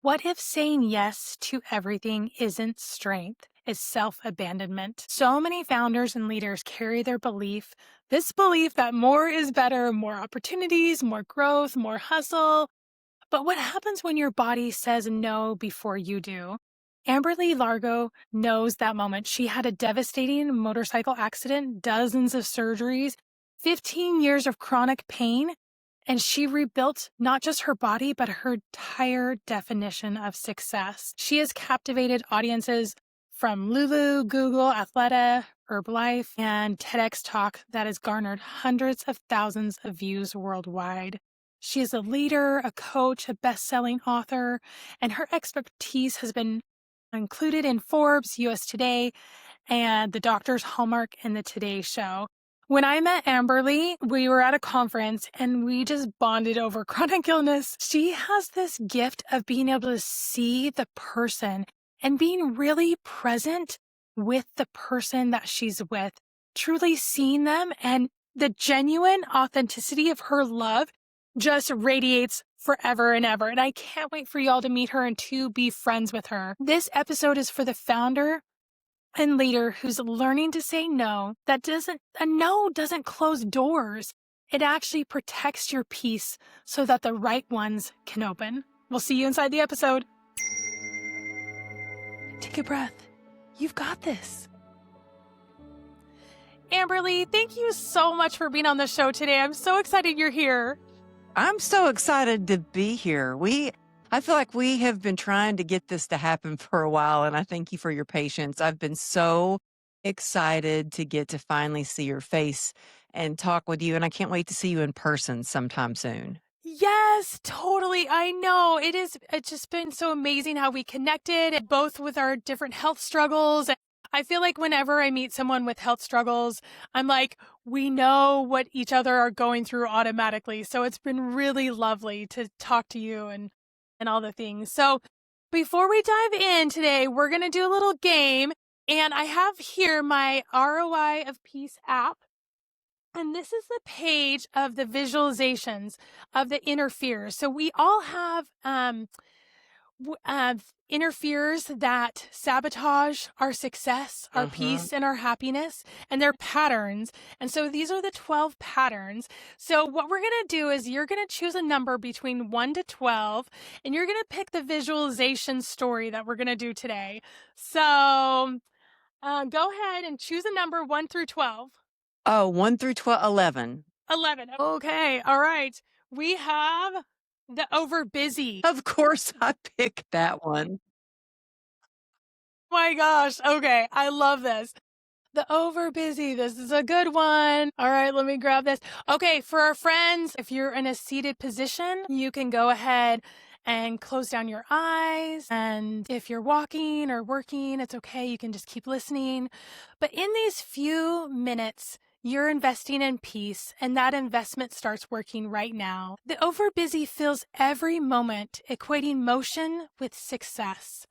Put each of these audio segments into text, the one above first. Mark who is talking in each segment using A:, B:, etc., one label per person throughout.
A: What if saying yes to everything isn't strength? It's self-abandonment. So many founders and leaders carry this belief that more is better, more opportunities, more growth, more hustle. But what happens when your body says no before you do? Amberly Lago knows that moment. She had a devastating motorcycle accident, dozens of surgeries, 15 years of chronic pain, and she rebuilt not just her body, but her entire definition of success. She has captivated audiences from Lulu, Google, Athleta, Herbalife, and TEDx Talk that has garnered hundreds of thousands of views worldwide. She is a leader, a coach, a best-selling author, and her expertise has been included in Forbes, US Today, and the Doctor's Hallmark and the Today Show. When I met Amberly, we were at a conference and we just bonded over chronic illness. She has this gift of being able to see the person and being really present with the person that she's with, truly seeing them, and the genuine authenticity of her love just radiates forever and ever. And I can't wait for y'all to meet her and to be friends with her. This episode is for the founder and leader who's learning to say no. A no doesn't close doors. It actually protects your peace so that the right ones can open. We'll see you inside the episode. Take a breath. You've got this. Amberly, thank you so much for being on the show today. I'm so excited you're here.
B: I'm so excited to be here. I feel like we have been trying to get this to happen for a while, and I thank you for your patience. I've been so excited to get to finally see your face and talk with you, and I can't wait to see you in person sometime soon.
A: Yes, totally. I know. It's just been so amazing how we connected, both with our different health struggles. I feel like whenever I meet someone with health struggles, I'm like, we know what each other are going through automatically. So it's been really lovely to talk to you and all the things. So before we dive in today, we're going to do a little game. And I have here my ROI of Peace app. And this is the page of the visualizations of the inner fears. So we all have inner fears that sabotage our success, our peace, and our happiness, and their patterns. And so these are the 12 patterns. So what we're going to do is you're going to choose a number between 1 to 12, and you're going to pick the visualization story that we're going to do today. So go ahead and choose a number 1 through 12.
B: Oh, 1 through 12, 11.
A: 11. Okay. All right. We have the overbusy.
B: Of course, I picked that one.
A: My gosh. Okay. I love this. The overbusy. This is a good one. All right. Let me grab this. Okay. For our friends, if you're in a seated position, you can go ahead and close down your eyes. And if you're walking or working, it's okay. You can just keep listening. But in these few minutes, you're investing in peace, and that investment starts working right now. The overbusy fills every moment, equating motion with success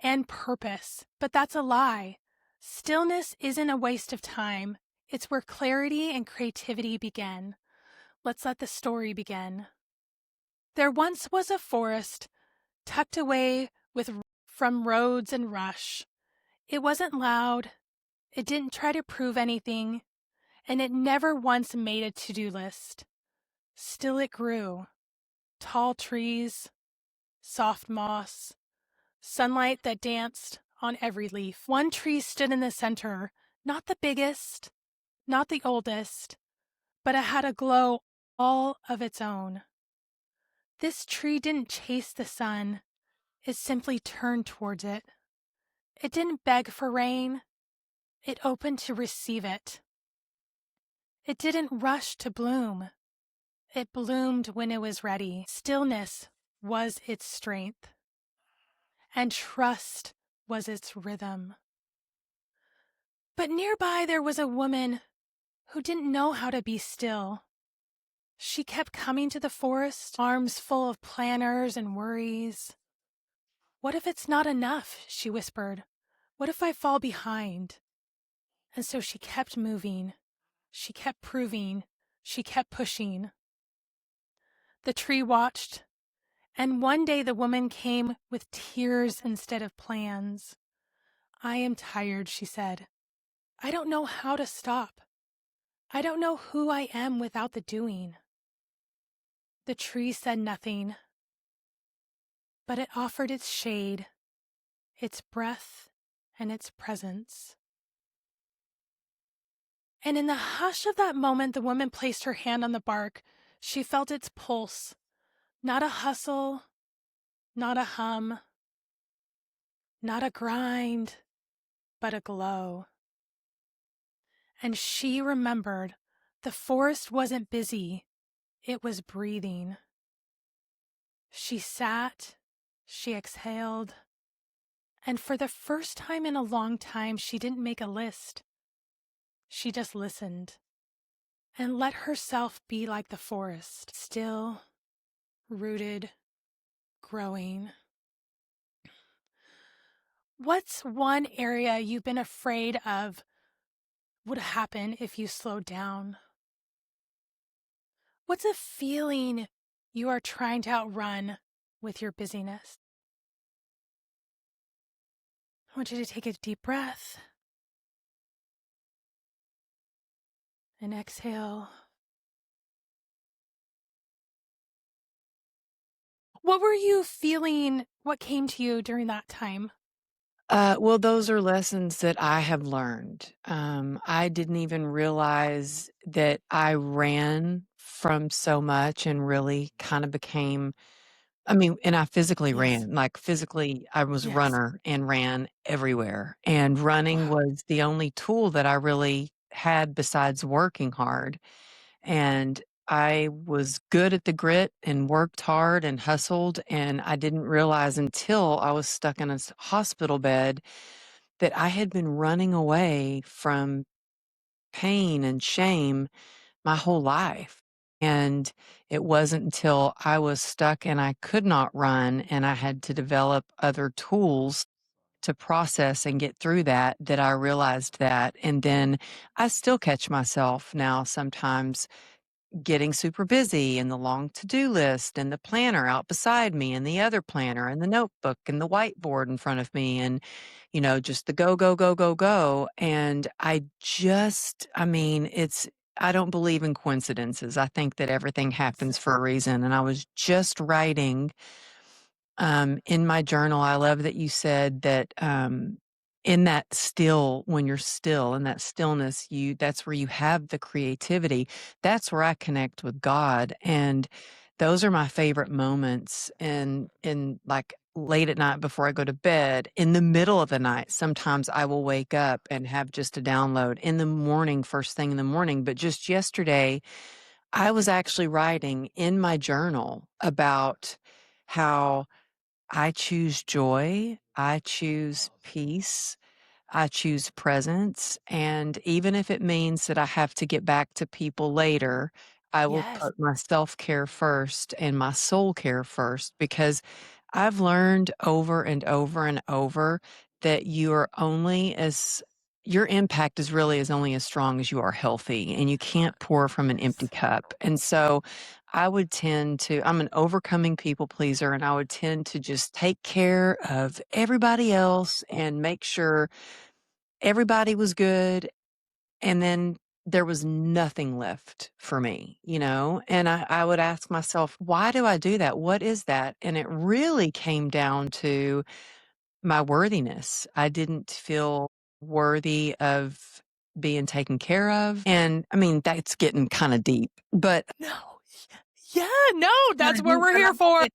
A: and purpose. But that's a lie. Stillness isn't a waste of time. It's where clarity and creativity begin. Let's let the story begin. There once was a forest tucked away from roads and rush. It wasn't loud. It didn't try to prove anything. And it never once made a to-do list. Still it grew. Tall trees, soft moss, sunlight that danced on every leaf. One tree stood in the center, not the biggest, not the oldest, but it had a glow all of its own. This tree didn't chase the sun. It simply turned towards it. It didn't beg for rain. It opened to receive it. It didn't rush to bloom. It bloomed when it was ready. Stillness was its strength, and trust was its rhythm. But nearby there was a woman who didn't know how to be still. She kept coming to the forest, arms full of planners and worries. What if it's not enough? She whispered. What if I fall behind? And so she kept moving. She kept proving. She kept pushing. The tree watched, And one day the woman came with tears instead of plans. I am tired, she said. I don't know how to stop. I don't know who I am without the doing. The tree said nothing, but it offered its shade, its breath, and its presence. And in the hush of that moment, the woman placed her hand on the bark. She felt its pulse, not a hustle, not a hum, not a grind, but a glow. And she remembered the forest wasn't busy, it was breathing. She sat, she exhaled, and for the first time in a long time, she didn't make a list. She just listened and let herself be like the forest, still, rooted, growing. What's one area you've been afraid of would happen if you slowed down? What's a feeling you are trying to outrun with your busyness? I want you to take a deep breath and exhale. What were you feeling? What came to you during that time?
B: Well, those are lessons that I have learned. I didn't even realize that I ran from so much and really kind of became, I mean, and I physically
A: Yes.
B: ran, like physically, I was a
A: Yes.
B: runner and ran everywhere. And running
A: Wow.
B: was the only tool that I really had besides working hard. And I was good at the grit and worked hard and hustled. And I didn't realize until I was stuck in a hospital bed that I had been running away from pain and shame my whole life. And it wasn't until I was stuck and I could not run and I had to develop other tools to process and get through that that I realized that. And then I still catch myself now sometimes getting super busy and the long to-do list and the planner out beside me and the other planner and the notebook and the whiteboard in front of me and just the go go go go go and I mean it's I don't believe in coincidences. I think that everything happens for a reason, and I was just writing in my journal. I love that you said that in that still, when you're still in that stillness, that's where you have the creativity. That's where I connect with God. And those are my favorite moments. And in like late at night before I go to bed, in the middle of the night, sometimes I will wake up and have just a download in the morning, first thing in the morning. But just yesterday, I was actually writing in my journal about how I choose joy, I choose peace, I choose presence. And even if it means that I have to get back to people later, I will
A: Yes.
B: put my self care first and my soul care first because I've learned over and over and over that you are only as your impact is really is only as strong as you are healthy, and you can't pour from an empty
A: Yes.
B: cup. And so I'm an overcoming people pleaser, and I would tend to just take care of everybody else and make sure everybody was good, and then there was nothing left for me, And I would ask myself, why do I do that? What is that? And it really came down to my worthiness. I didn't feel worthy of being taken care of. And I mean, that's getting kind of deep, but
A: No. Yeah, no,
B: but
A: that's what we're here for.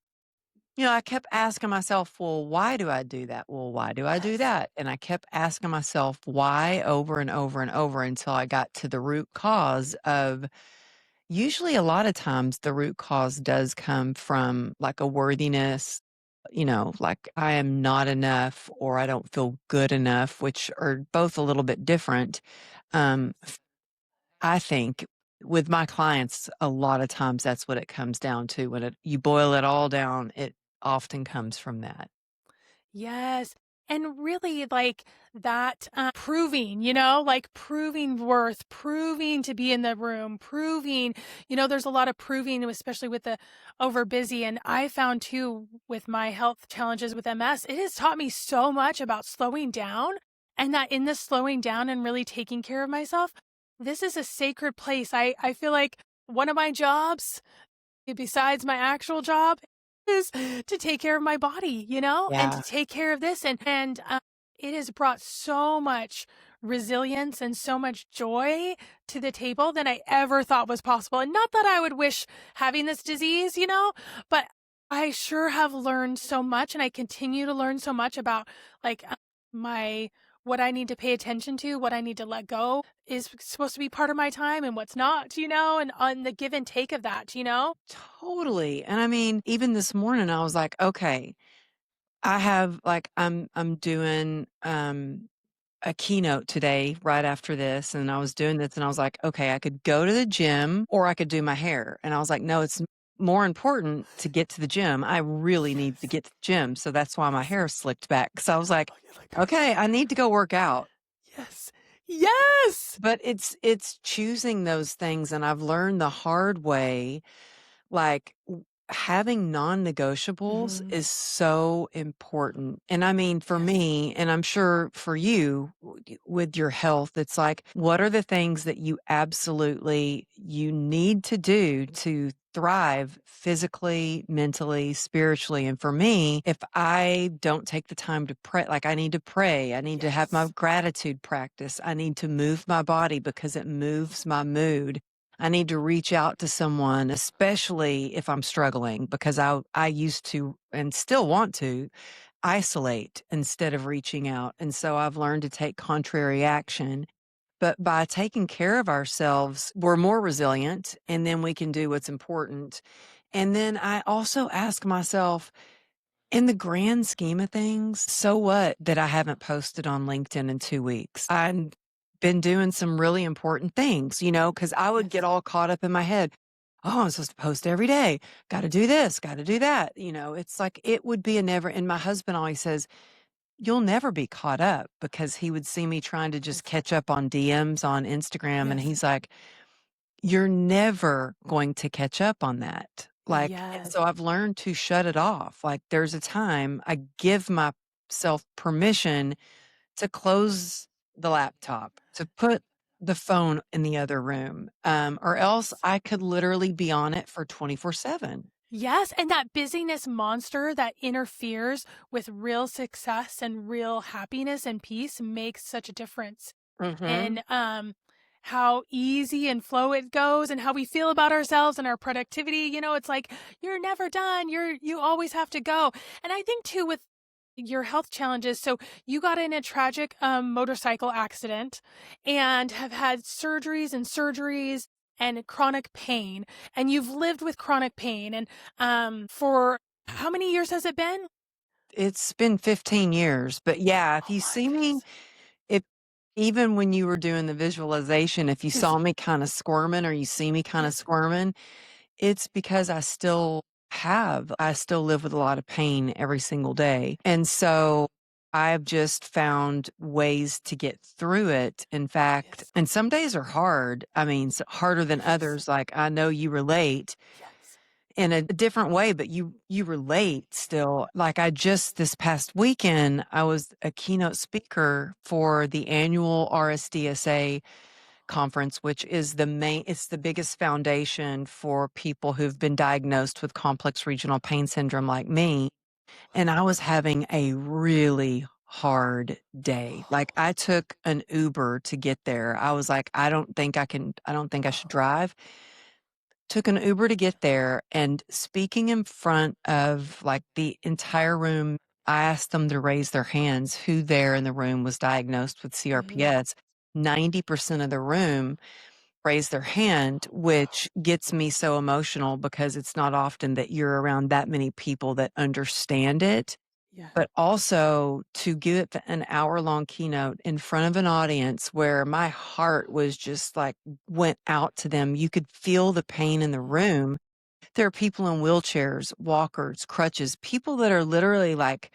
B: I kept asking myself, well, why do I do that? Well, why do I do
A: Yes.
B: that? And I kept asking myself why over and over and over until I got to the root cause of usually a lot of times the root cause does come from like a worthiness, like I am not enough or I don't feel good enough, which are both a little bit different. I think with my clients, a lot of times that's what it comes down to. When you boil it all down, it often comes from that.
A: Yes. And really, like, that, proving, like, proving worth, proving to be in the room, proving, there's a lot of proving, especially with the over busy, and I found too, with my health challenges with MS, it has taught me so much about slowing down, and that in this slowing down and really taking care of myself, this is a sacred place. I feel like one of my jobs, besides my actual job, is to take care of my body, and to
B: Yeah.
A: take care of this, and it has brought so much resilience and so much joy to the table than I ever thought was possible. And not that I would wish having this disease, but I sure have learned so much, and I continue to learn so much about, like, my what I need to pay attention to, what I need to let go is supposed to be part of my time and what's not, and on the give and take of that.
B: Totally. And I mean, even this morning I was like, okay, I have like I'm doing a keynote today right after this, and I was doing this and I was like, okay, I could go to the gym or I could do my hair. And I was like, no, it's more important to get to the gym. I really need to
A: Yes.
B: get to the gym. So that's why my
A: Yes.
B: hair slicked back. So I was like,
A: Oh, you're like,
B: okay, I need to go work out.
A: yes. Yes!
B: But it's choosing those things, and I've learned the hard way, like, having non-negotiables
A: Mhm.
B: is so important, and I mean, for
A: Yes.
B: me, and I'm sure for you, with your health, it's like, what are the things that you need to do to thrive physically, mentally, spiritually? And for me, if I don't take the time to pray, like, I need to pray, I need to have my
A: Yes.
B: gratitude practice, I need to move my body because it moves my mood. I need to reach out to someone, especially if I'm struggling, because I used to and still want to isolate instead of reaching out. And so I've learned to take contrary action. But by taking care of ourselves, we're more resilient and then we can do what's important. And then I also ask myself, in the grand scheme of things, so what that I haven't posted on LinkedIn in 2 weeks? I've been doing some really important things, because I would get
A: Yes.
B: all caught up in my head. Oh, I'm supposed to post every day. Gotta do this, gotta do that. It's like it would be a never, and my husband always says, you'll never be caught up, because he would see me trying to just
A: Yes.
B: catch up on DMs on Instagram. And
A: Yes.
B: he's like, you're never going to catch up on that. Like, and
A: Yes.
B: so I've learned to shut it off. Like, there's a time I give myself permission to close the laptop, to put the phone in the other room, or else
A: Yes.
B: I could literally be on it for 24/7.
A: Yes, and that busyness monster that interferes with real success and real happiness and peace makes such a difference
B: Mhm.
A: in, how easy and flow it goes and how we feel about ourselves and our productivity. It's like you're never done. You always have to go. And I think too with your health challenges, so you got in a tragic motorcycle accident and have had surgeries and chronic pain, and you've lived with chronic pain, and for how many years has it been?
B: It's been 15 years, but yeah, if
A: Oh
B: you
A: my
B: see me,
A: goodness.
B: if even when you were doing the visualization, if you
A: Yes.
B: saw me kinda squirming or you see me kinda
A: Yes.
B: squirming, it's because I still live with a lot of pain every single day, and so I've just found ways to get through it. In fact,
A: Yes.
B: and some days are hard, I mean, harder than
A: Yes.
B: others, like, I know you relate
A: Yes.
B: in a different way, but you relate still. Like, I just this past weekend, I was a keynote speaker for the annual RSDSA conference, which is it's the biggest foundation for people who've been diagnosed with complex regional pain syndrome like me. And I was having a really hard day. Like, I took an Uber to get there. I was like, I don't think I should drive. Took an Uber to get there, and speaking in front of, like, the entire room, I asked them to raise their hands who there in the room was diagnosed with
A: Mhm.
B: CRPS. 90% of the room raised their hand, which gets me so emotional because it's not often that you're around that many people that understand it.
A: Yeah.
B: But also to give an hour-long keynote in front of an audience where my heart was just, like, went out to them. You could feel the pain in the room. There are people in wheelchairs, walkers, crutches, people that are literally, like,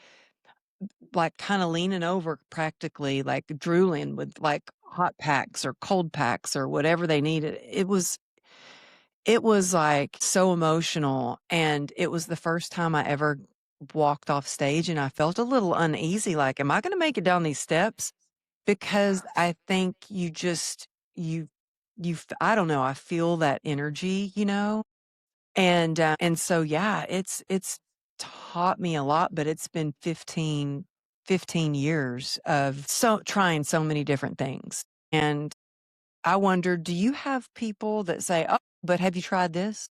B: like, kinda leaning over practically, like, drooling with, like, hot packs or cold packs or whatever they needed. It was, like, so emotional, and it was the first time I ever walked off stage, and I felt a little uneasy, like, "Am I gonna make it down these steps?" Because
A: Yes.
B: I think you I don't know, I feel that energy, and so, yeah, it's taught me a lot, but it's been 15 years of trying so many different things, and I wonder, do you have people that say, "Oh, but have you tried this?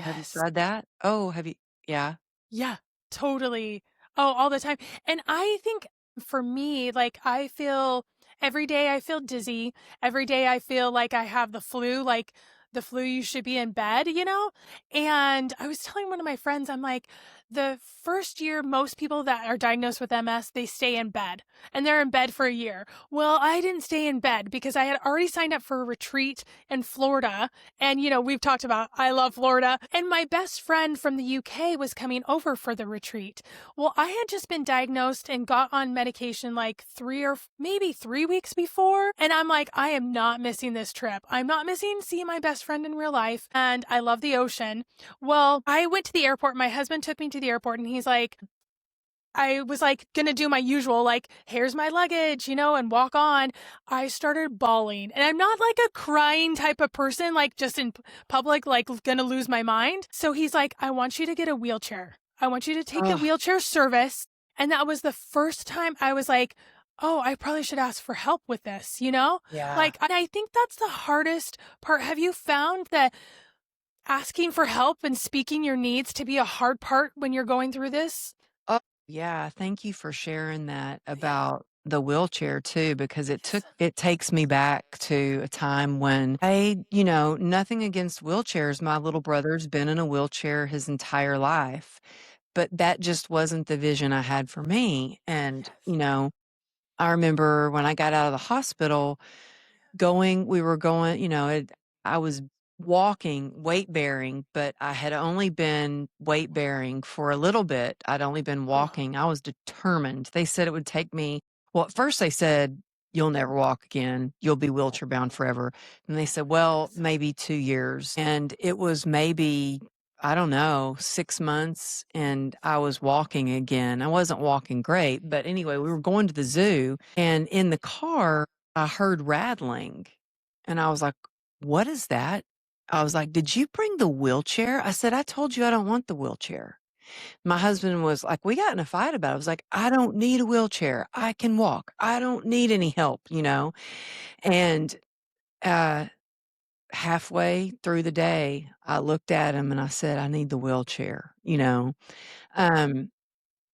B: Have you
A: Yes.
B: tried that? Oh, have you" Yeah.
A: Yeah, totally. Oh, all the time. And I think for me, like, I feel every day I feel dizzy. Every day I feel like I have the flu, like the flu, you should be in bed, you know? And I was telling one of my friends, I'm like, the first year, most people that are diagnosed with MS, they stay in bed and they're in bed for a year. Well, I didn't stay in bed because I had already signed up for a retreat in Florida. And, we've talked about I love Florida. And my best friend from the UK was coming over for the retreat. Well, I had just been diagnosed and got on medication like maybe 3 weeks before. And I'm like, I am not missing this trip. I'm not missing seeing my best friend in real life. And I love the ocean. Well, I went to the airport. My husband took me to the airport and he's like, I was like gonna do my usual, like, here's my luggage, and walk on. I started bawling. And I'm not like a crying type of person, like just in public, like gonna lose my mind. So he's like, I want you to get a wheelchair. I want you to take the
B: Oh,
A: wheelchair service. And that was the first time I was like, oh, I probably should ask for help with this, you know?
B: yeah.
A: Like, and I think that's the hardest part. Have you found that asking for help and speaking your needs to be a hard part when you're going through this?
B: Oh, yeah, thank you for sharing that
A: Yeah.
B: about the wheelchair too, because
A: Yes.
B: it takes me back to a time when nothing against wheelchairs. My little brother's been in a wheelchair his entire life, but that just wasn't the vision I had for me. And,
A: Yes.
B: I remember when I got out of the hospital, we were going, I was walking, weight bearing, but I had only been weight bearing for a little bit. I'd only been
A: Oh,
B: walking. I was determined. They said it would take me, well, at first they said, you'll never walk again. You'll be wheelchair bound forever. And they said, well,
A: yes.
B: maybe 2 years. And it was maybe, I don't know, 6 months. And I was walking again. I wasn't walking great, but anyway, we were going to the zoo, and in the car, I heard rattling, and I was like, "What is that?" I was like, "Did you bring the wheelchair?" I said, "I told you I don't want the wheelchair." My husband was like, we got in a fight about it. I was like, "I don't need a wheelchair. I can walk. I don't need any help." And, uh, halfway through the day, I looked at him and I said, "I need the wheelchair." Um,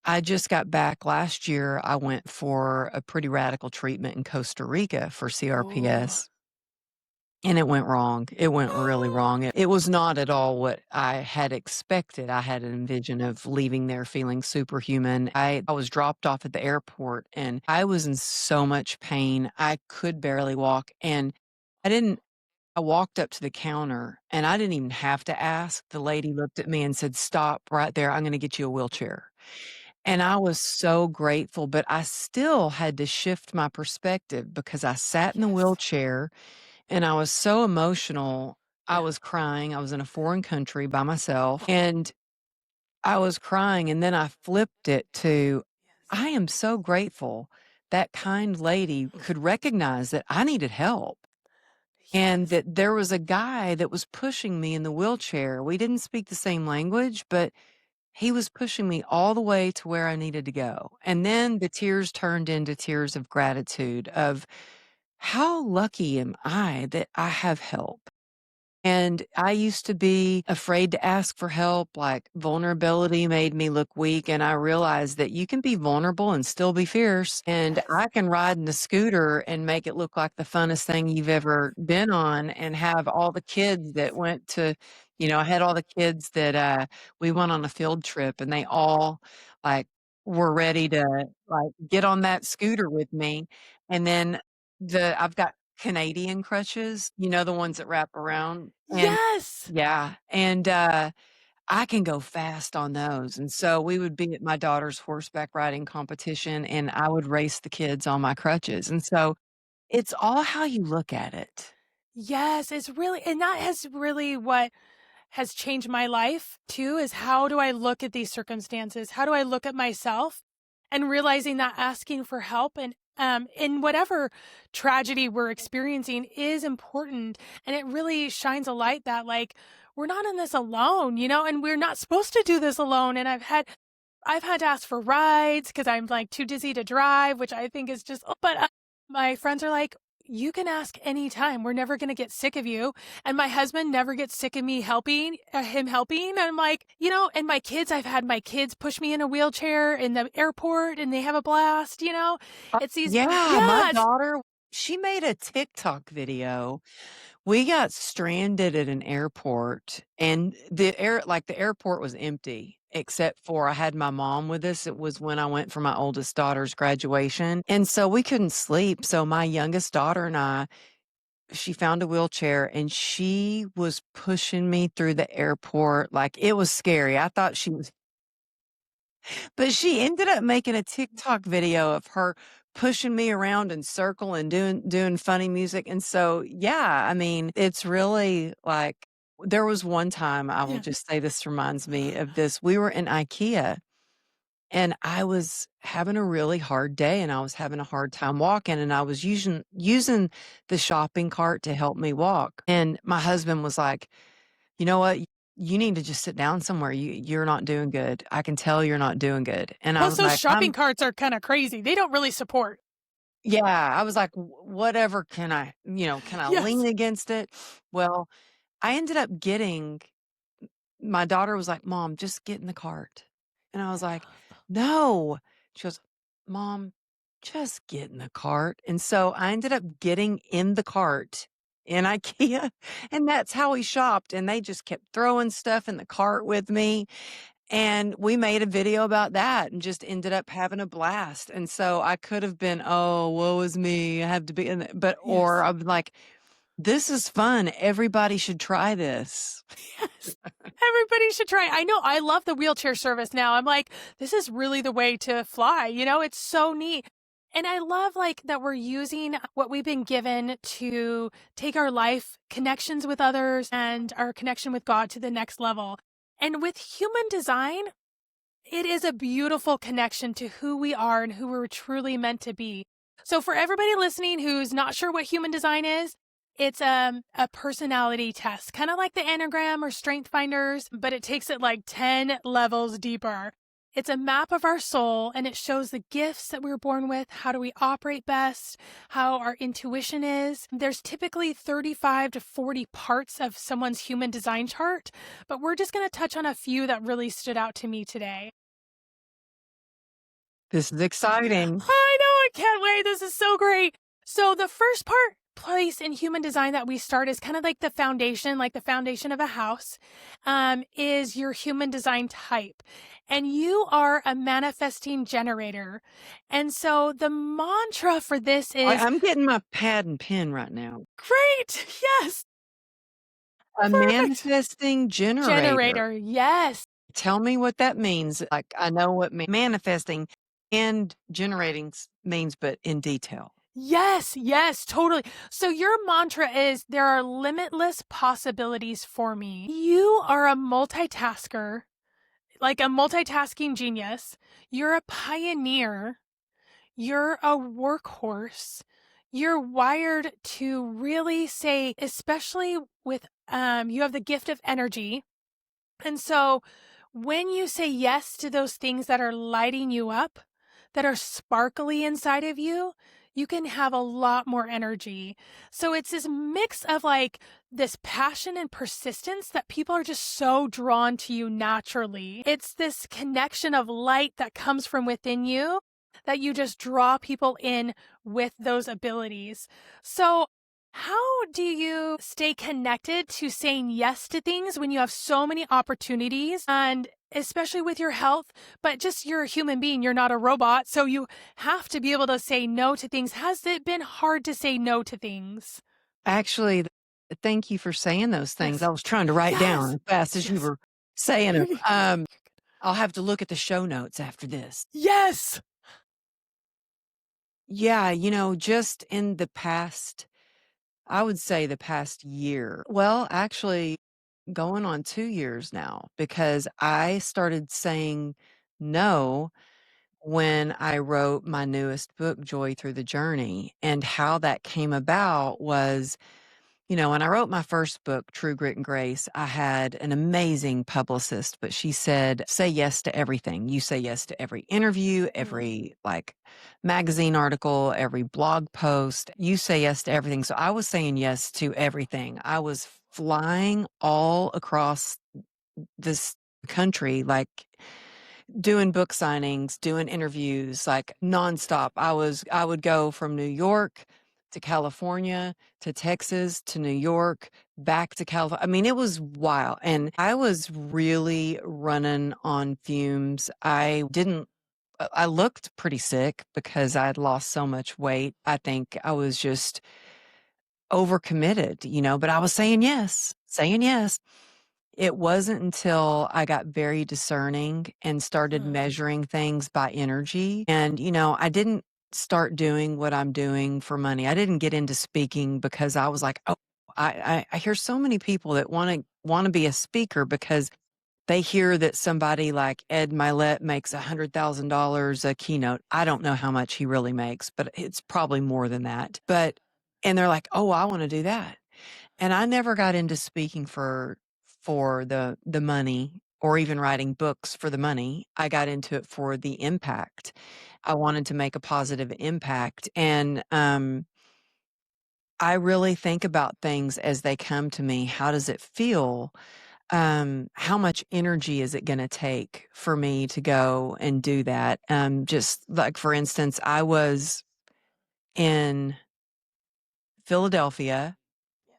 B: I just got back last year. I went for a pretty radical treatment in Costa Rica for
A: Oh.
B: CRPS. And it went wrong. It went really
A: No.
B: wrong. It was not at all what I had expected. I had an envision of leaving there feeling superhuman. I was dropped off at the airport and I was in so much pain. I could barely walk. And I didn't, I walked up to the counter and I didn't even have to ask. The lady looked at me and said, "Stop right there. I'm going to get you a wheelchair." And I was so grateful, but I still had to shift my perspective because I sat in the
A: Yes.
B: wheelchair and I was so emotional. I
A: Yeah.
B: was crying. I was in a foreign country by myself, and I was crying, and then I flipped it to,
A: Yes.
B: I am so grateful that kind lady could recognize that I needed help, and
A: Yes.
B: that there was a guy that was pushing me in the wheelchair. We didn't speak the same language, but he was pushing me all the way to where I needed to go. And then the tears turned into tears of gratitude of, how lucky am I that I have help? And I used to be afraid to ask for help, like vulnerability made me look weak. And I realized that you can be vulnerable and still be fierce. And
A: Yes.
B: I can ride in the scooter and make it look like the funnest thing you've ever been on and have all the kids that went to, I had all the kids that we went on a field trip and they all like were ready to like get on that scooter with me. And then I've got Canadian crutches, the ones that wrap around, and
A: Yes.
B: yeah, and, I can go fast on those, and so we would be at my daughter's horseback riding competition, and I would race the kids on my crutches, and so it's all how you look at it.
A: Yes, it's really, and that has really what has changed my life too, is how do I look at these circumstances? How do I look at myself and realizing that asking for help and in whatever tragedy we're experiencing is important, and it really shines a light that like we're not in this alone, you know, and we're not supposed to do this alone. And I've had to ask for rides because I'm like too dizzy to drive, which I think is just, but my friends are like, you can ask anytime. We're never going to get sick of you. And my husband never gets sick of me helping, him helping. And I'm like, you know, and my kids, I've had my kids push me in a wheelchair in the airport and they have a blast, you know? It's these,
B: Yeah, my
A: yeah, it's,
B: daughter, she made a TikTok video. We got stranded at an airport, and the airport was empty, except for I had my mom with us. It was when I went for my oldest daughter's graduation, and so we couldn't sleep. So my youngest daughter and she found a wheelchair, and she was pushing me through the airport like it was scary. I thought she was but she ended up making a TikTok video of her pushing me around in circle and doing funny music, and so, yeah, I mean, it's really like there was one time, I will
A: yeah.
B: just say this reminds me of this, we were in IKEA, and I was having a really hard day, and I was having a hard time walking, and I was using the shopping cart to help me walk, and my husband was like, "You know what? You need to just sit down somewhere. You're not doing good. I can tell you're not doing good." And I
A: Plus,
B: was
A: those
B: like,
A: shopping carts are kind of crazy. They don't really support.
B: yeah, I was like, Whatever, can I
A: Yes.
B: lean against it?" Well, I ended up getting my daughter was like, "Mom, just get in the cart." And I was like, "No." She goes, "Mom, just get in the cart." And so I ended up getting in the cart in IKEA, and that's how we shopped, and they just kept throwing stuff in the cart with me, and we made a video about that and just ended up having a blast, and so I could have been, "Oh, woe is me, I have to be in the" but or
A: Yes.
B: I'm like, "This is fun, everybody should try this."
A: Yes. Everybody should try. I know. I love the wheelchair service now. I'm like, this is really the way to fly. You know, it's so neat. And I love like that we're using what we've been given to take our life connections with others and our connection with God to the next level. And with human design, it is a beautiful connection to who we are and who we're truly meant to be. So for everybody listening who's not sure what human design is, it's a personality test, kind of like the Enneagram or Strength Finders, but it takes it like 10 levels deeper. It's a map of our soul, and it shows the gifts that we were born with, how do we operate best, how our intuition is. There's typically 35 to 40 parts of someone's human design chart, but we're just going to touch on a few that really stood out to me today.
B: This is exciting.
A: I know, I can't wait. This is so great. So the first place in human design that we start is kind of like the foundation of a house, is your human design type. And you are a manifesting generator. And so the mantra for this is
B: I'm getting my pad and pen right now.
A: great. Yes.
B: A
A: Perfect.
B: manifesting generator.
A: Generator. Yes.
B: Tell me what that means. Like, I know what manifesting and generating means, but in detail.
A: Yes, yes, totally. So your mantra is there are limitless possibilities for me. You are a multitasker, like a multitasking genius. You're a pioneer. You're a workhorse. You're wired to really say, especially with, you have the gift of energy. And so when you say yes to those things that are lighting you up, that are sparkly inside of you, you can have a lot more energy. So it's this mix of like this passion and persistence that people are just so drawn to you naturally. It's this connection of light that comes from within you that you just draw people in with those abilities. So how do you stay connected to saying yes to things when you have so many opportunities, and especially with your health, but just you're a human being, you're not a robot, so you have to be able to say no to things. Has it been hard to say no to things?
B: Actually, thank you for saying those things.
A: Yes.
B: I was trying to write down
A: Yes.
B: as fast as you
A: Yes.
B: were saying 'em. I'll have to look at the show notes after this.
A: Yes.
B: Yeah, just in the past, I would say the past year. Well, actually, going on 2 years now because I started saying no when I wrote my newest book, Joy Through the Journey. And how that came about was, when I wrote my first book, True Grit and Grace, I had an amazing publicist, but she said, say yes to everything. You say yes to every interview,
A: Mm.
B: every magazine article, every blog post. You say yes to everything. So I was saying yes to everything. I was flying all across this country, doing book signings, doing interviews, nonstop. I would go from New York to California to Texas to New York, back to California. I mean, it was wild. And I was really running on fumes. I looked pretty sick because I'd lost so much weight. I think I was just overcommitted, but I was saying yes, saying yes. It wasn't until I got very discerning and started
A: Mm.
B: measuring things by energy. And, I didn't start doing what I'm doing for money. I didn't get into speaking because I was like, oh, I hear so many people that want to be a speaker because they hear that somebody like Ed Milet makes $100,000 a keynote. I don't know how much he really makes, but it's probably more than that. And they're like, oh, I want to do that. And I never got into speaking for the money or even writing books for the money. I got into it for the impact. I wanted to make a positive impact. And I really think about things as they come to me. How does it feel? How much energy is it going to take for me to go and do that? Just like, for instance, I was in Philadelphia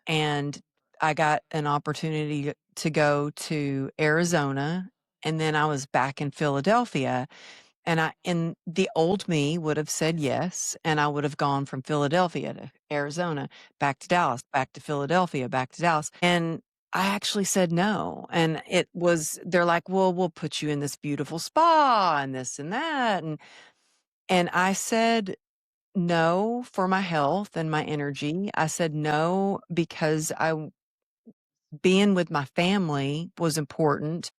B: and I got an opportunity to go to Arizona, and then I was back in Philadelphia, and the old me would have said yes, and I would have gone from Philadelphia to Arizona, back to Dallas, back to Philadelphia, back to Dallas, and I actually said no, and they're like, "Well, we'll put you in this beautiful spa and this and that," and I said no for my health and my energy. I said no because I being with my family was important,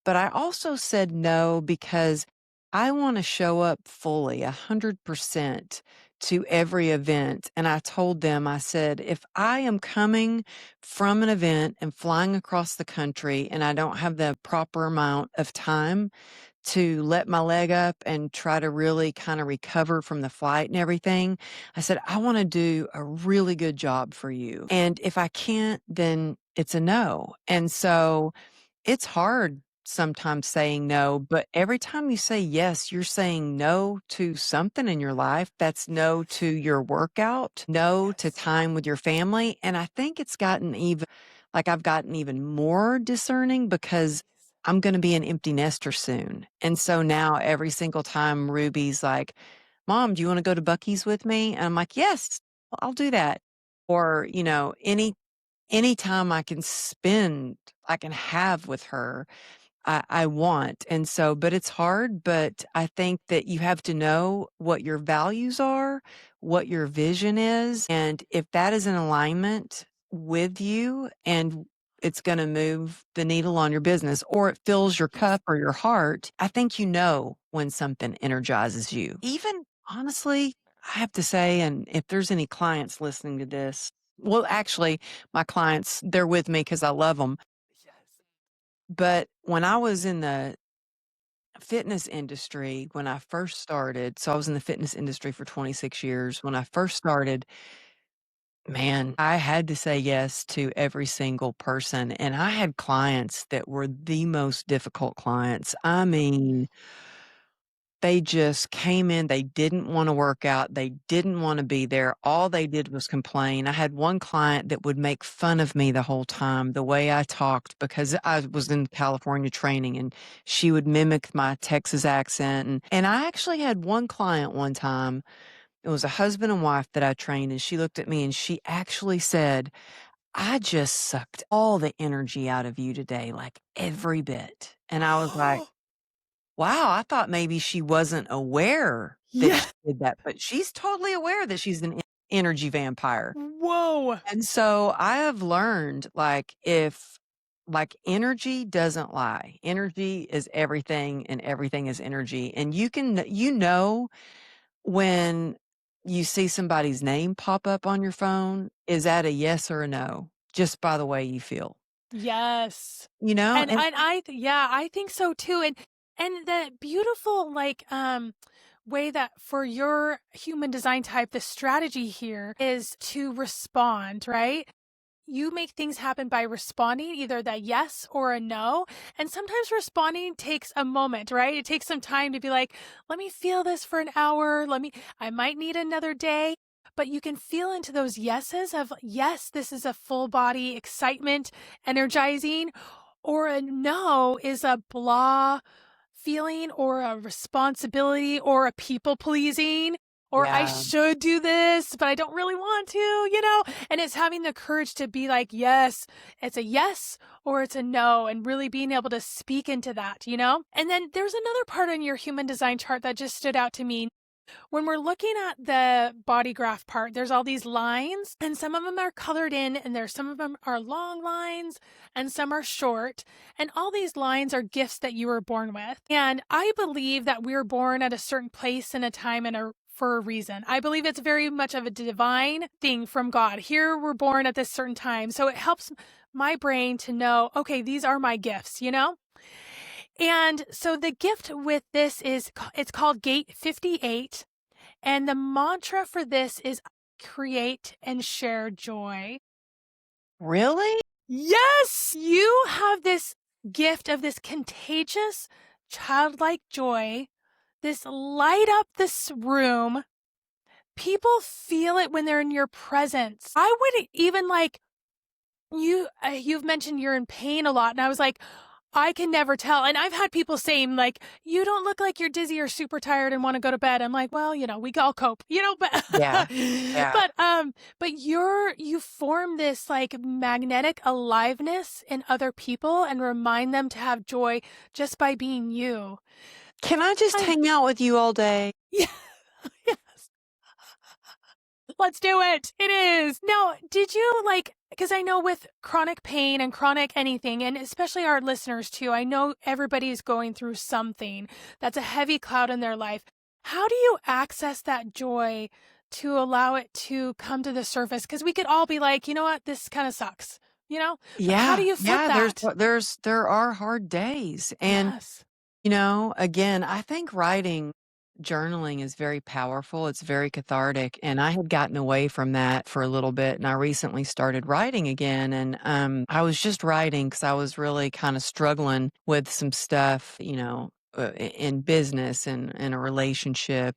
B: but I also said no because I want to show up fully 100% to every event. And I told them, I said, if I am coming from an event and flying across the country and I don't have the proper amount of time to let my leg up and try to really kind of recover from the flight and everything. I said, I want to do a really good job for you. And if I can't, then it's a no. And so it's hard sometimes saying no, but every time you say yes, you're saying no to something in your life. That's no to your workout, no to
A: Yes.
B: time with your family. And I think it's gotten even I've gotten even more discerning because I'm going to be an empty nester soon. And so now every single time Ruby's like, Mom, do you want to go to Bucky's with me? And I'm like, yes, I'll do that. Or, any time I can have with her, I want. And so, but it's hard, but I think that you have to know what your values are, what your vision is. And if that is in alignment with you and it's going to move the needle on your business or it fills your
A: Yes.
B: cup or your heart, I think you know when something energizes you. Even honestly, I have to say, and if there's any clients listening to this, well, actually, my clients, they're with me because I love them.
A: Yes.
B: But when I was in the fitness industry, when I first started, so I was in the fitness industry for 26 years. When I first started, man, I had to say yes to every single person. And I had clients that were the most difficult clients. I mean, they just came in, they didn't wanna work out, they didn't wanna be there, all they did was complain. I had one client that would make fun of me the whole time, the way I talked, because I was in California training, and she would mimic my Texas accent, and I actually had one client one time, it was a husband and wife that I trained, and she looked at me and she actually said, I just sucked all the energy out of you today, like every bit. And I was like, wow, I thought maybe she wasn't aware that
A: Yeah.
B: she did that, but she's totally aware that she's an energy vampire.
A: Whoa.
B: And so I have learned like if like energy doesn't lie. Energy is everything and everything is energy. And you know when you see somebody's name pop up on your phone, is that a yes or a no? Just by the way you feel.
A: Yes.
B: You know? And
A: Yeah, I think so too. And the beautiful way that for your human design type, the strategy here is to respond, right? You make things happen by responding, either that yes or a no. And sometimes responding takes a moment, right? It takes some time to be like, let me feel this for an hour. I might need another day. But you can feel into those yeses of, yes, this is a full body excitement, energizing, or a no is a blah feeling or a responsibility or a people pleasing or I
B: yeah.
A: should do this, but I don't really want to, And it's having the courage to be like, yes, it's a yes or it's a no, and really being able to speak into that. And then there's another part on your human design chart that just stood out to me. When we're looking at the body graph part, there's all these lines, and some of them are colored in, and there's some of them are long lines, and some are short. And all these lines are gifts that you were born with. And I believe that we were born at a certain place and a time for a reason. I believe it's very much of a divine thing from God. Here we're born at this certain time. So it helps my brain to know, okay, these are my gifts. And so the gift with this it's called Gate 58. And the mantra for this is create and share joy.
B: Really?
A: Yes, you have this gift of this contagious childlike joy. This light up this room. People feel it when they're in your presence. I would even you've mentioned you're in pain a lot, and I was like, I can never tell. And I've had people saying like, you don't look like you're dizzy or super tired and want to go to bed. I'm like, well, we all cope, but
B: Yeah. Yeah.
A: but you form this like magnetic aliveness in other people and remind them to have joy just by being you.
B: Can I just
A: I,
B: hang out with you all day?
A: yeah. Yes. Let's do it. It is. Now, did you because I know with chronic pain and chronic anything, and especially our listeners too, I know everybody's going through something that's a heavy cloud in their life. How do you access that joy to allow it to come to the surface? Because we could all be like, you know what, this kind of sucks. But how do
B: Yeah.
A: you flip
B: Yeah.
A: that?
B: There are hard days. And
A: Yes.
B: again, I think journaling is very powerful. It's very cathartic. And I had gotten away from that for a little bit. And I recently started writing again. And I was just writing because I was really kind of struggling with some stuff, in business and in a relationship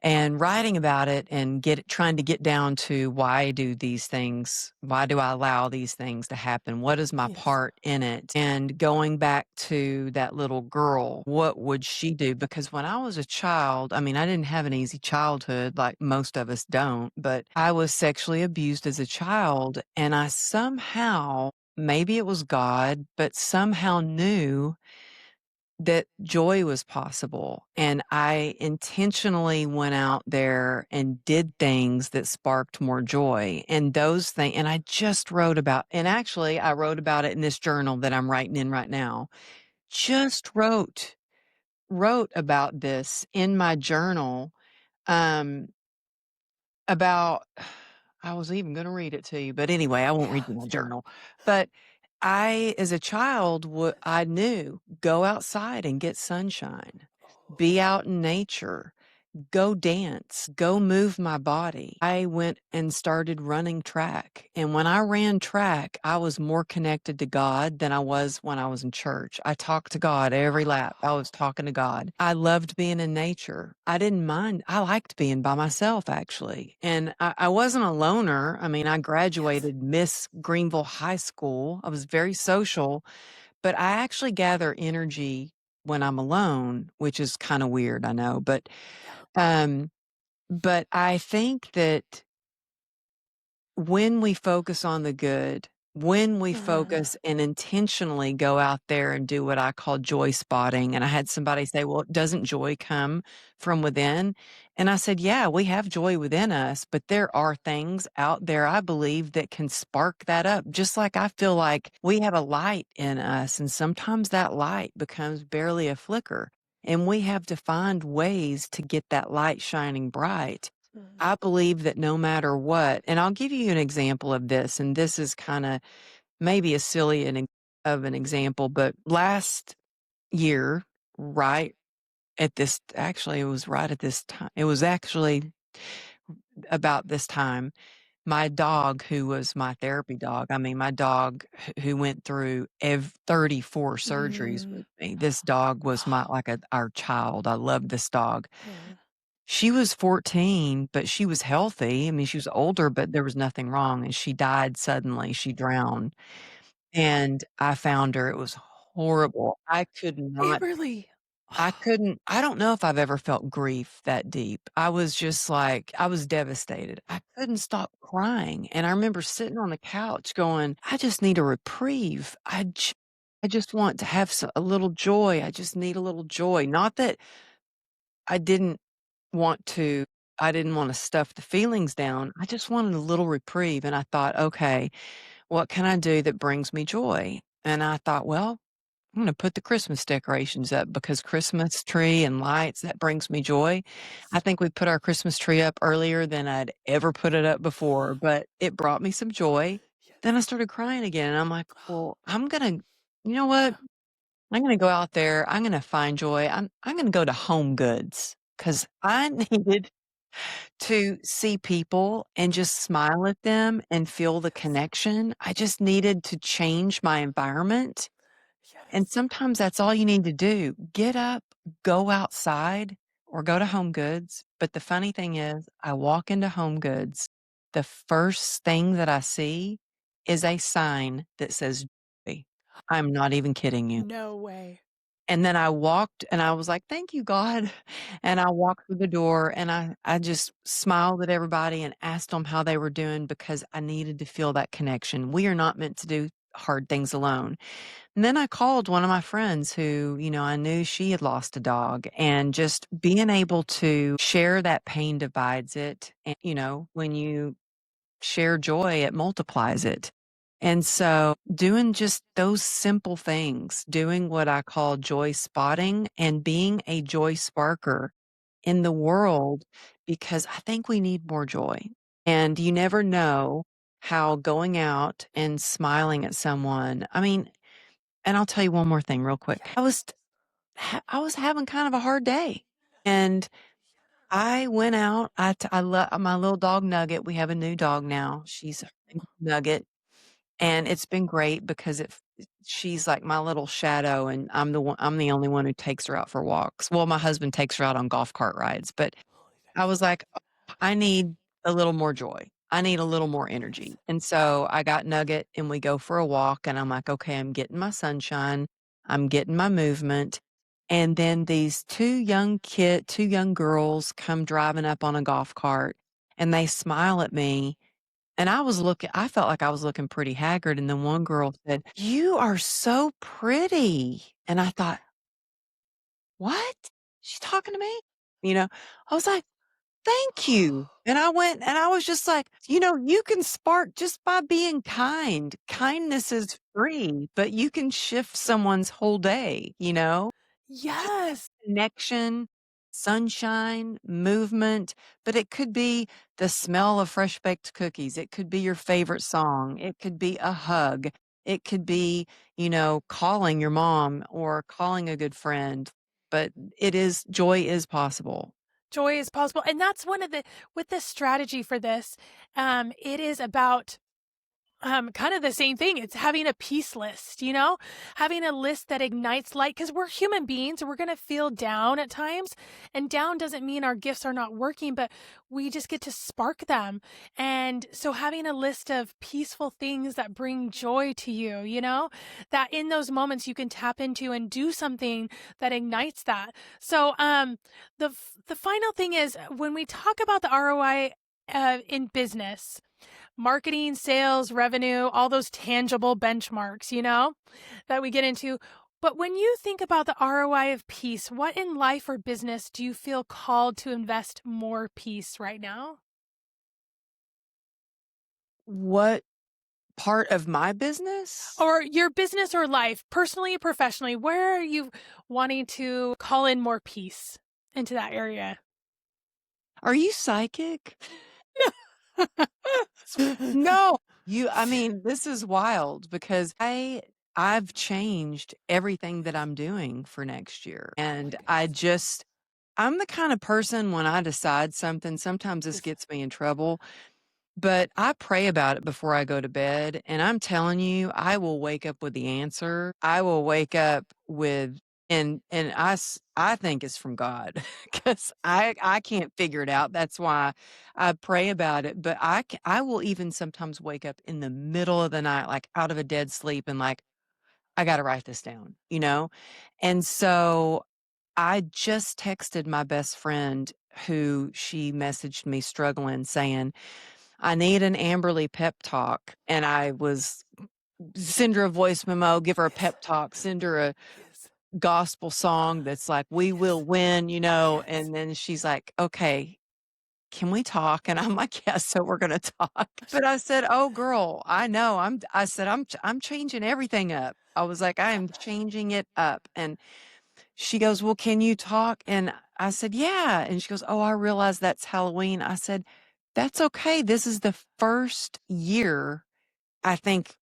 B: and writing about it and trying to get down to why do I allow these things to happen? What is my
A: Yes.
B: part in it? And going back to that little girl, what would she do? Because when I was a child, I mean, I didn't have an easy childhood like most of us don't, but I was sexually abused as a child, and I somehow, maybe it was God, but somehow knew that joy was possible. And I intentionally went out there and did things that sparked more joy. And those things, and I just and actually, I wrote about it in this journal that I'm writing in right now. Just wrote about this in my journal. Um, about I was even gonna read it to you, but anyway, I won't
A: Yeah.
B: read you my journal. But as a child, I knew, go outside and get sunshine, be out in nature, go dance, go move my body. I went and started running track. And when I ran track, I was more connected to God than I was when I was in church. I talked to God every lap. I was talking to God. I loved being in nature. I didn't mind. I liked being by myself, actually. And I wasn't a loner. I mean, I
A: Yes.
B: graduated Miss Greenville High School. I was very social, but I actually gather energy when I'm alone, which is kind of weird, I know.
A: Yeah.
B: Um, but I think that when we focus on the good, when we
A: Mhm.
B: focus and intentionally go out there and do what I call joy spotting, and I had somebody say, "Well, doesn't joy come from within?" And I said, "Yeah, we have joy within us, but there are things out there, I believe, that can spark that up. Just like I feel like we have a light in us, and sometimes that light becomes barely a flicker, and we have to find ways to get that light shining bright."
A: Mhm.
B: I believe that no matter what, and I'll give you an example of this, and this is kinda maybe a silly of an example, but last year, right at this actually, it was right at this time it was actually about this time, my dog, who was my therapy dog, I mean, my dog who went through 34 surgeries
A: Mm.
B: with me, this dog was my like, our child, I love this dog.
A: Yeah.
B: She was 14, but she was healthy. I mean, she was older, but there was nothing wrong, and she died suddenly, she drowned, and I found her, it was horrible.
A: Amberly.
B: I don't know if I've ever felt grief that deep. I was just like I was devastated. I couldn't stop crying, and I remember sitting on the couch going, "I just need a reprieve. I just want to have a little joy. I just need a little joy." Not that I didn't want to I didn't wanna stuff the feelings down, I just wanted a little reprieve, and I thought, "Okay, what can I do that brings me joy?" And I thought, "Well, I'm gonna put the Christmas decorations up because Christmas tree and lights, that brings me joy." I think we put our Christmas tree up earlier than I'd ever put it up before, but it brought me some joy. Then I
A: Yes.
B: started crying again, and I'm like, "Well, you know what? I'm gonna go out there, I'm gonna find joy. I'm gonna go to Home Goods because I needed to see people and just smile at them and feel the
A: Yes.
B: connection. I just needed to change my environment, and
A: Yes.
B: sometimes that's all you need to do. Get up, go outside, or go to Home Goods. But the funny thing is, I walk into Home Goods, the first thing that I see is a sign that says joy. I'm not even kidding you.
A: No way.
B: And then I walked and I was like, "Thank you, God." And I walked through the door and I just smiled at everybody and asked them how they were doing because I needed to feel that connection. We are not meant to do hard things alone. And then I called one of my friends who, I knew she had lost a dog, and just being able to share that pain divides it. And, when you share joy, it multiplies it. And so doing just those simple things, doing what I call joy spotting and being a joy sparker in the world, because I think we need more joy. And you never know how going out and smiling at someone, I mean, and I'll tell you one more thing real quick.
A: Yes.
B: I was having kind of a hard day. And I went out, I love my little dog Nugget, we have a new dog now, she's her name's Nugget, and it's been great because she's like my little shadow, and I'm the only one who takes her out for walks. Well, my husband takes her out on golf cart rides, but I was like, I need a little more joy. I need a little more
A: Yes.
B: energy." And so I got Nugget and we go for a walk and I'm like, "Okay, I'm getting my sunshine. I'm getting my movement." And then these 2 young girls come driving up on a golf cart and they smile at me. And I felt like I was looking pretty haggard. And then one girl said, "You are so pretty." And I thought, "What? She's talking to me?" You know, I was like, "Thank you." And I went and I was just like, you can spark just by being kind. Kindness is free, but you can shift someone's whole day. Just that
A: Yes.
B: connection, sunshine, movement, but it could be the smell of fresh baked cookies. It could be your favorite song. It could be a hug. It could be, calling your mom or calling a good friend. But joy is possible.
A: Joy is possible. And that's one of the, with the strategy for this, it is about kind of the same thing. It's having a peace list, having a list that ignites light because we're human beings. We're going to feel down at times. And down doesn't mean our gifts are not working, but we just get to spark them. And so having a list of peaceful things that bring joy to you, that in those moments you can tap into and do something that ignites that. So, the final thing is when we talk about the ROI in business, marketing, sales, revenue, all those tangible benchmarks, that we get into. But when you think about the ROI of peace, what in life or business do you feel called to invest more peace right now?
B: What part of my business?
A: Or your business or life, personally, professionally, where are you wanting to call in more peace into that area?
B: Are you psychic? No. I mean, this is wild because I've changed everything that I'm doing for next year.
A: Oh my
B: And
A: goodness.
B: I'm the kind of person when I decide something, sometimes this gets me in trouble, but I pray about it before I go to bed. And I'm telling you, I will wake up with the answer. I will wake up with, I think it's from God because I can't figure it out. That's why I pray about it. But I will even sometimes wake up in the middle of the night, like out of a dead sleep and like, I got to write this down, you know? And so I just texted my best friend who she messaged me struggling saying, I need an Amberly pep talk. And I was send her a voice memo, give her a
A: Yes.
B: pep talk, send her a
A: Yes.
B: gospel song that's like, we will
A: Yes.
B: win, you know?
A: Yes.
B: And then she's like, okay, can we talk? And I'm like, yeah, so we're going to talk. But I said, oh girl, I know I said, I'm changing everything up. I was like, I
A: Love
B: am
A: that.
B: changing it up. And she goes, well, can you talk? And I said, yeah. And she goes, oh, I realize that's Halloween. I said, that's okay. This is the first year, I think,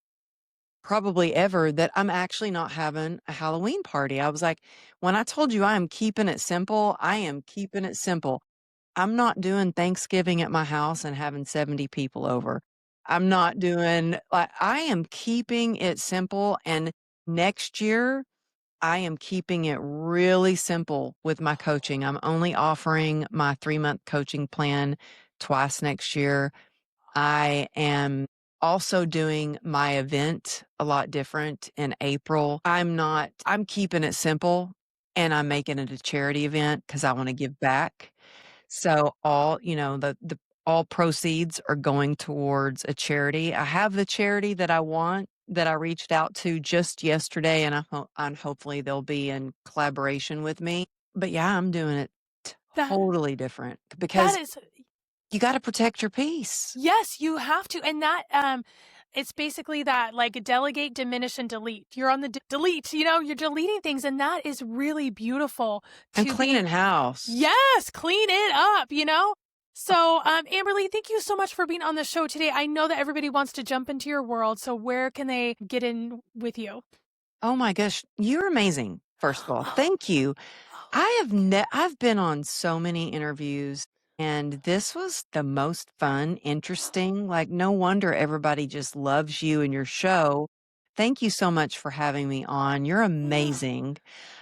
B: probably ever that I'm actually not having a Halloween party. I was like, when I told you I am keeping it simple, I am keeping it simple. I'm not doing Thanksgiving at my house and having 70 people over. I'm not doing like I am keeping it simple. And next year, I am keeping it really simple with my coaching. I'm only offering my 3-month coaching plan twice next year. I am also doing my event a lot different in April. I'm keeping it simple and I'm making it a charity event because I want to give back. So all, the all proceeds are going towards a charity. I have the charity that I want that I reached out to just yesterday and hopefully they'll be in collaboration with me. But yeah, I'm doing it
A: That
B: totally different
A: that
B: because
A: is
B: you got to protect your peace.
A: yes, you have to. And that it's basically that like delegate, diminish, and delete. You're on the delete, you're deleting things, and that is really beautiful
B: And
A: to be
B: cleaning house.
A: yes, clean it up. So, Amberly, thank you so much for being on the show today. I know that everybody wants to jump into your world. So, where can they get in with you?
B: Oh my gosh, you're amazing. First of all,
A: Oh,
B: thank you.
A: oh,
B: I've been on so many interviews and this was the most fun, interesting. Like no wonder everybody just loves you and your show. Thank you so much for having me on. You're
A: yeah.
B: amazing.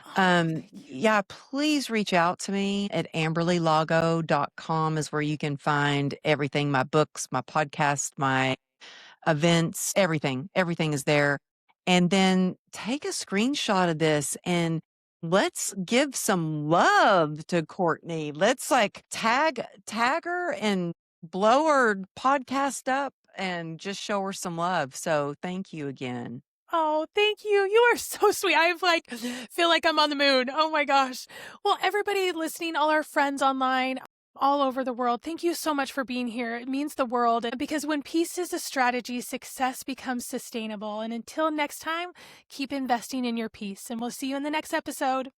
A: Oh, thank you.
B: Yeah, please reach out to me at amberlylago.com is where you can find everything, my books, my podcast, my events, everything is there. And then take a screenshot of this and let's give some love to Courtney. Let's like tag her and blow her podcast up and just show her some love. So thank you again.
A: Oh, thank you. You are so sweet. I've like feel like I'm on the moon. Oh my gosh. Well, everybody listening, all our friends online, all over the world, thank you so much for being here. It means the world because when peace is a strategy, success becomes sustainable. And until next time, keep investing in your peace. And we'll see you in the next episode.